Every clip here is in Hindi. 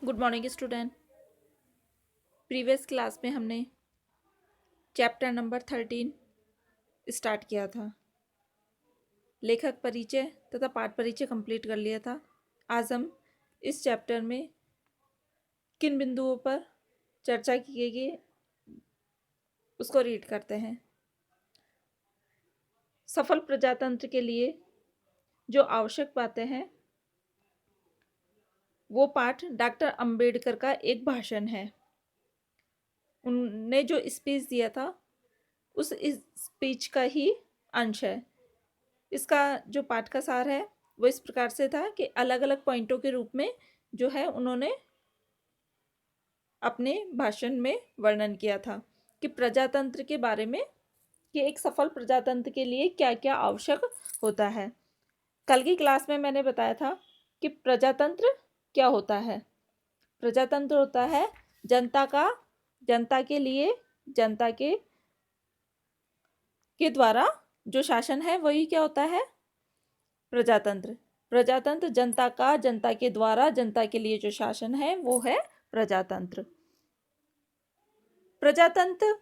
Good morning student. Previous class में हमने चैप्टर नंबर 13 स्टार्ट किया था। लेखक परिचय तथा पाठ परिचय कंप्लीट कर लिया था। आज हम इस चैप्टर में किन बिंदुओं पर चर्चा की गई उसको रीड करते हैं। सफल प्रजातंत्र के लिए जो आवश्यक बातें हैं वो पाठ डॉक्टर अंबेडकर का एक भाषण है। उनने जो स्पीच दिया था उस स्पीच का ही अंश है। इसका जो पाठ का सार है वो इस प्रकार से था कि अलग अलग पॉइंटों के रूप में जो है उन्होंने अपने भाषण में वर्णन किया था कि प्रजातंत्र के बारे में, कि एक सफल प्रजातंत्र के लिए क्या क्या आवश्यक होता है। कल की क्लास में मैंने बताया था कि प्रजातंत्र क्या होता है। प्रजातंत्र होता है जनता के लिए, जनता के द्वारा जो शासन है वही क्या होता है, प्रजातंत्र। प्रजातंत्र जनता के द्वारा, जनता के लिए जो शासन है वो है प्रजातंत्र। प्रजातंत्र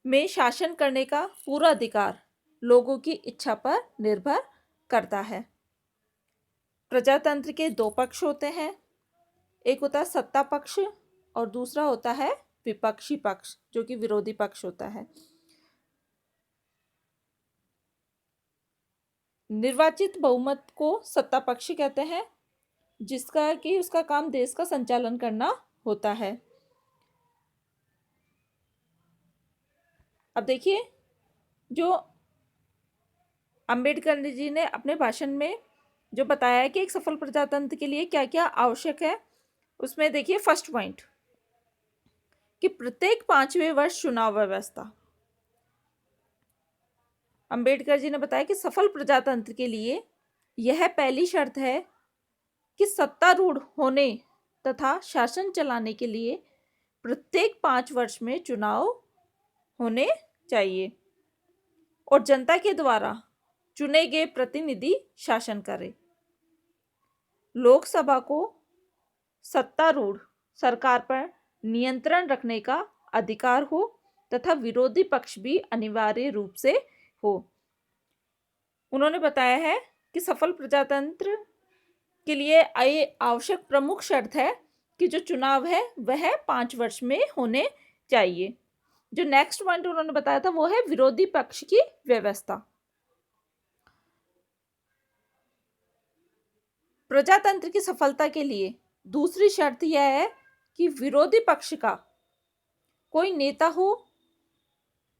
में शासन करने का पूरा अधिकार लोगों की इच्छा पर निर्भर करता है। प्रजातंत्र के दो पक्ष होते हैं, एक होता है सत्ता पक्ष और दूसरा होता है विपक्षी पक्ष, जो कि विरोधी पक्ष होता है। निर्वाचित बहुमत को सत्ता पक्ष कहते हैं, जिसका कि उसका काम देश का संचालन करना होता है। अब देखिए, जो अंबेडकर जी ने अपने भाषण में जो बताया है कि एक सफल प्रजातंत्र के लिए क्या क्या आवश्यक है, उसमें देखिए फर्स्ट पॉइंट कि प्रत्येक 5वें वर्ष चुनाव व्यवस्था। अंबेडकर जी ने बताया कि सफल प्रजातंत्र के लिए यह पहली शर्त है कि सत्तारूढ़ होने तथा शासन चलाने के लिए प्रत्येक 5 वर्ष में चुनाव होने चाहिए और जनता के द्वारा चुने गए प्रतिनिधि शासन करें। लोकसभा को सत्तारूढ़ सरकार पर नियंत्रण रखने का अधिकार हो तथा विरोधी पक्ष भी अनिवार्य रूप से हो। उन्होंने बताया है कि सफल प्रजातंत्र के लिए आवश्यक प्रमुख शर्त है कि जो चुनाव है वह 5 वर्ष में होने चाहिए। जो नेक्स्ट पॉइंट उन्होंने बताया था वो है विरोधी पक्ष की व्यवस्था। प्रजातंत्र की सफलता के लिए दूसरी शर्त यह है कि विरोधी पक्ष का कोई नेता हो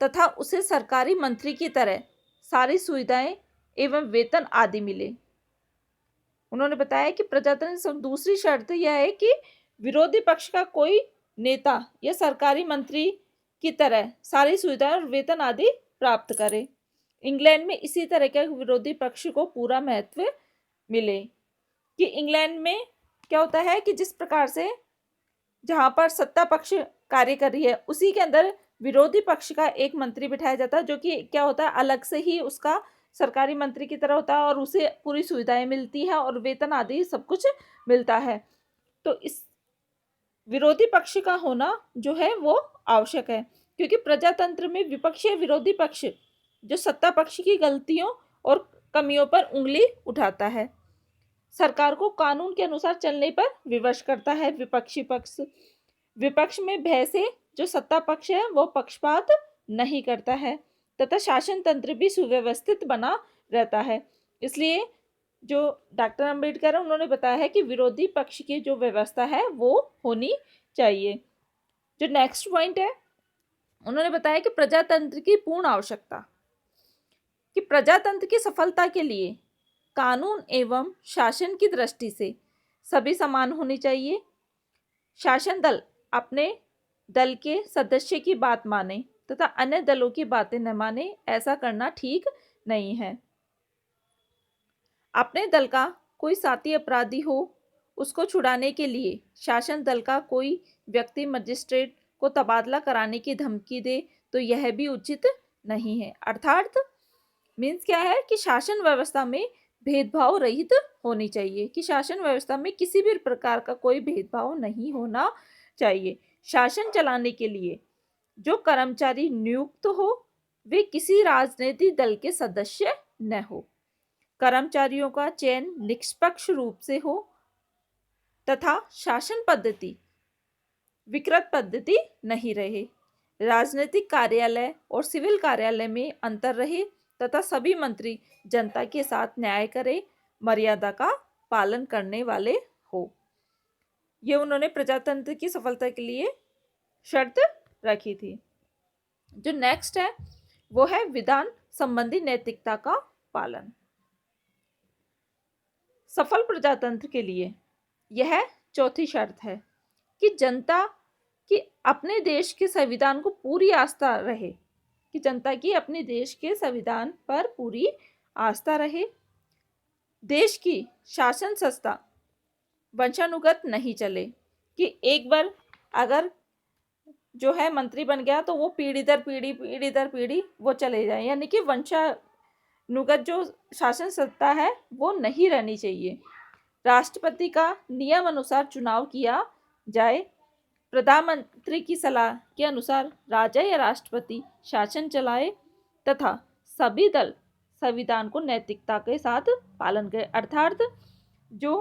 तथा उसे सरकारी मंत्री की तरह सारी सुविधाएं एवं वेतन आदि मिले। उन्होंने बताया कि प्रजातंत्र दूसरी शर्त यह है कि विरोधी पक्ष का कोई नेता या सरकारी मंत्री की तरह सारी सुविधाएं और वेतन आदि प्राप्त करे। इंग्लैंड में इसी तरह के विरोधी पक्ष को पूरा महत्व मिले कि इंग्लैंड में क्या होता है कि जिस प्रकार से जहां पर सत्ता पक्ष कार्य कर रही है उसी के अंदर विरोधी पक्ष का एक मंत्री बिठाया जाता है, जो कि क्या होता है अलग से ही उसका सरकारी मंत्री की तरह होता है और उसे पूरी सुविधाएं मिलती है और वेतन आदि सब कुछ मिलता है। तो इस विरोधी पक्ष का होना जो है वो आवश्यक है, क्योंकि प्रजातंत्र में विपक्षी विरोधी पक्ष जो सत्ता पक्ष की गलतियों और कमियों पर उंगली उठाता है, सरकार को कानून के अनुसार चलने पर विवश करता है। विपक्षी पक्ष विपक्ष में भय से जो सत्ता पक्ष है वो पक्षपात नहीं करता है तथा शासन तंत्र भी सुव्यवस्थित बना रहता है। इसलिए जो डॉक्टर अंबेडकर है उन्होंने बताया है कि विरोधी पक्ष की जो व्यवस्था है वो होनी चाहिए। जो नेक्स्ट पॉइंट है उन्होंने बताया कि प्रजातंत्र की पूर्ण आवश्यकता, कि प्रजातंत्र की सफलता के लिए कानून एवं शासन की दृष्टि से सभी समान होनी चाहिए। शासन दल अपने दल के सदस्य की बात माने तथा अन्य दलों की बातें न माने, ऐसा करना ठीक नहीं है। अपने दल का कोई साथी अपराधी हो उसको छुड़ाने के लिए शासन दल का कोई व्यक्ति मजिस्ट्रेट को तबादला कराने की धमकी दे तो यह भी उचित नहीं है। अर्थात मीन्स क्या है कि शासन व्यवस्था में भेदभाव रहित होनी चाहिए, कि शासन व्यवस्था में किसी भी प्रकार का कोई भेदभाव नहीं होना चाहिए। शासन चलाने के लिए जो कर्मचारी नियुक्त हो वे किसी राजनीतिक दल के सदस्य न हो। कर्मचारियों का चयन निष्पक्ष रूप से हो तथा शासन पद्धति विकृत पद्धति नहीं रहे। राजनीतिक कार्यालय और सिविल कार्यालय में अंतर रहे तथा सभी मंत्री जनता के साथ न्याय करें, मर्यादा का पालन करने वाले हो। ये उन्होंने प्रजातंत्र की सफलता के लिए शर्त रखी थी। जो नेक्स्ट है वो है विधान संबंधी नैतिकता का पालन। सफल प्रजातंत्र के लिए यह चौथी शर्त है कि जनता की अपने देश के संविधान को पूरी आस्था रहे, कि जनता की अपने देश के संविधान पर पूरी आस्था रहे। देश की शासन संस्था वंशानुगत नहीं चले, कि एक बार अगर जो है मंत्री बन गया तो वो पीढ़ी दर पीढ़ी वो चले जाए, यानी कि वंशानुगत जो शासन सत्ता है वो नहीं रहनी चाहिए। राष्ट्रपति का नियम अनुसार चुनाव किया जाए। प्रधानमंत्री की सलाह के अनुसार राजा या राष्ट्रपति शासन चलाए तथा सभी दल संविधान को नैतिकता के साथ पालन करें। अर्थात जो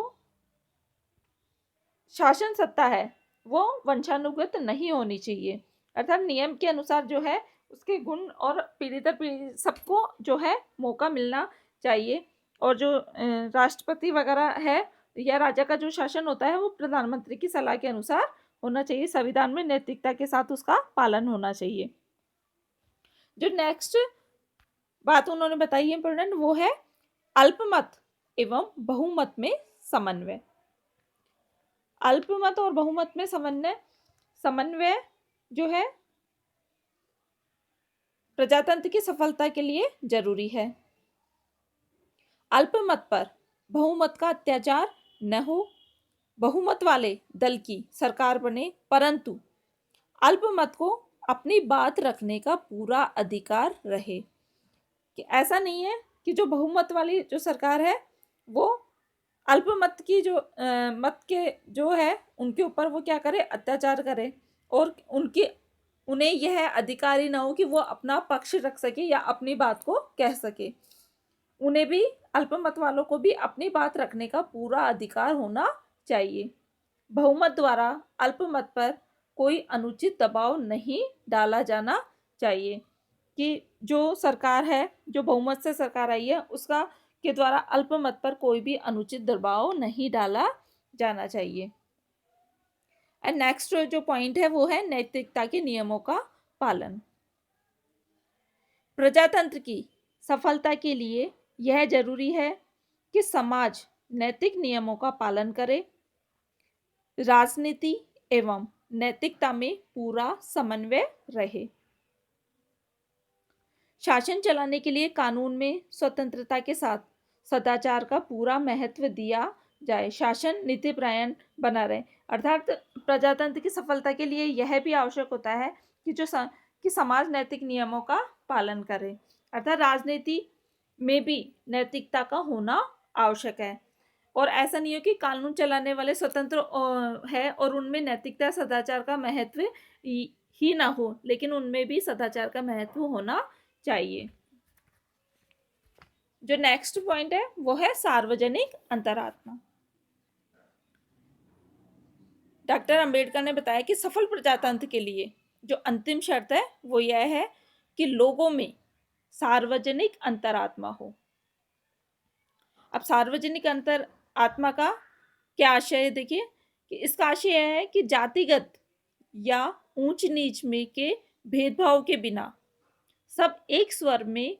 शासन सत्ता है वो वंशानुगत नहीं होनी चाहिए, अर्थात नियम के अनुसार जो है उसके गुण और पीढ़ी दर पीढ़ी सबको जो है मौका मिलना चाहिए। और जो राष्ट्रपति वगैरह है या राजा का जो शासन होता है वो प्रधानमंत्री की सलाह के अनुसार होना चाहिए। संविधान में नैतिकता के साथ उसका पालन होना चाहिए। जो नेक्स्ट बात उन्होंने बताई है इंपॉर्टेंट, वो है अल्पमत एवं बहुमत में समन्वय। अल्पमत और बहुमत में समन्वय जो है प्रजातंत्र की सफलता के लिए जरूरी है। अल्पमत पर बहुमत का अत्याचार न हो, बहुमत वाले दल की सरकार बने, परंतु अल्पमत को अपनी बात रखने का पूरा अधिकार रहे। कि ऐसा नहीं है कि जो बहुमत वाली जो सरकार है वो अल्पमत की जो मत के जो है उनके ऊपर वो क्या करे, अत्याचार करे, और उन्हें यह अधिकार ही ना हो कि वो अपना पक्ष रख सके या अपनी बात को कह सके। उन्हें भी, अल्पमत वालों को भी अपनी बात रखने का पूरा अधिकार होना चाहिए। बहुमत द्वारा अल्पमत पर कोई अनुचित दबाव नहीं डाला जाना चाहिए, कि जो सरकार है, जो बहुमत से सरकार आई है, उसका के द्वारा अल्पमत पर कोई भी अनुचित दबाव नहीं डाला जाना चाहिए। एंड नेक्स्ट जो पॉइंट है वो है नैतिकता के नियमों का पालन। प्रजातंत्र की सफलता के लिए यह जरूरी है कि समाज नैतिक नियमों का पालन करे, राजनीति एवं नैतिकता में पूरा समन्वय रहे। शासन चलाने के लिए कानून में स्वतंत्रता के साथ सदाचार का पूरा महत्व दिया जाए। शासन नीतिपरायण बना रहे, अर्थात प्रजातंत्र की सफलता के लिए यह भी आवश्यक होता है कि कि समाज नैतिक नियमों का पालन करे, अर्थात राजनीति में भी नैतिकता का होना आवश्यक है। और ऐसा नहीं हो कि कानून चलाने वाले स्वतंत्र है और उनमें नैतिकता सदाचार का महत्व ही ना हो, लेकिन उनमें भी सदाचार का महत्व होना चाहिए। जो नेक्स्ट पॉइंट है वो है सार्वजनिक अंतरात्मा। डॉक्टर अंबेडकर ने बताया कि सफल प्रजातंत्र के लिए जो अंतिम शर्त है वो यह है कि लोगों में सार्वजनिक अंतरात्मा हो। अब सार्वजनिक अंतरात्मा का क्या आशय है, देखिए कि इसका आशय यह है कि जातिगत या ऊंच नीच में के भेदभाव के बिना सब एक स्वर में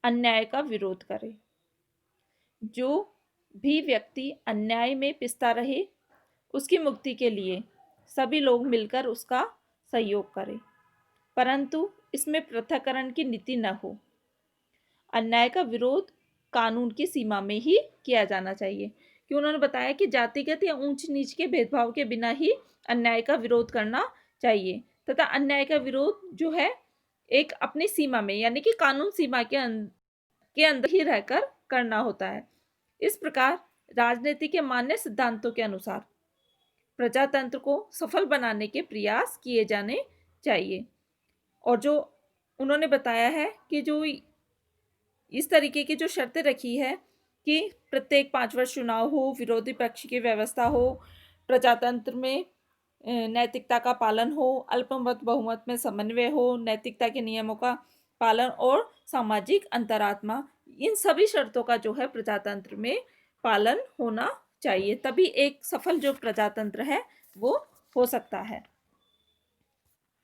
अन्याय का विरोध करे। जो भी व्यक्ति अन्याय में पिसता रहे उसकी मुक्ति के लिए सभी लोग मिलकर उसका सहयोग करें, परंतु इसमें पृथक्करण की नीति न हो। अन्याय का विरोध कानून की सीमा में ही किया जाना चाहिए, कि उन्होंने बताया कि जातिगत या ऊंच नीच के भेदभाव के बिना ही अन्याय का विरोध करना चाहिए, तथा अन्याय का विरोध जो है एक अपनी सीमा में, यानी कि कानून सीमा के अंदर ही रहकर करना होता है। इस प्रकार राजनीति के मान्य सिद्धांतों के अनुसार प्रजातंत्र को सफल बनाने के प्रयास किए जाने चाहिए। और जो उन्होंने बताया है कि जो इस तरीके की जो शर्तें रखी है कि प्रत्येक 5 वर्ष चुनाव हो, विरोधी पक्ष की व्यवस्था हो, प्रजातंत्र में नैतिकता का पालन हो, अल्पमत बहुमत में समन्वय हो, नैतिकता के नियमों का पालन और सामाजिक अंतरात्मा, इन सभी शर्तों का जो है प्रजातंत्र में पालन होना चाहिए, तभी एक सफल जो प्रजातंत्र है वो हो सकता है।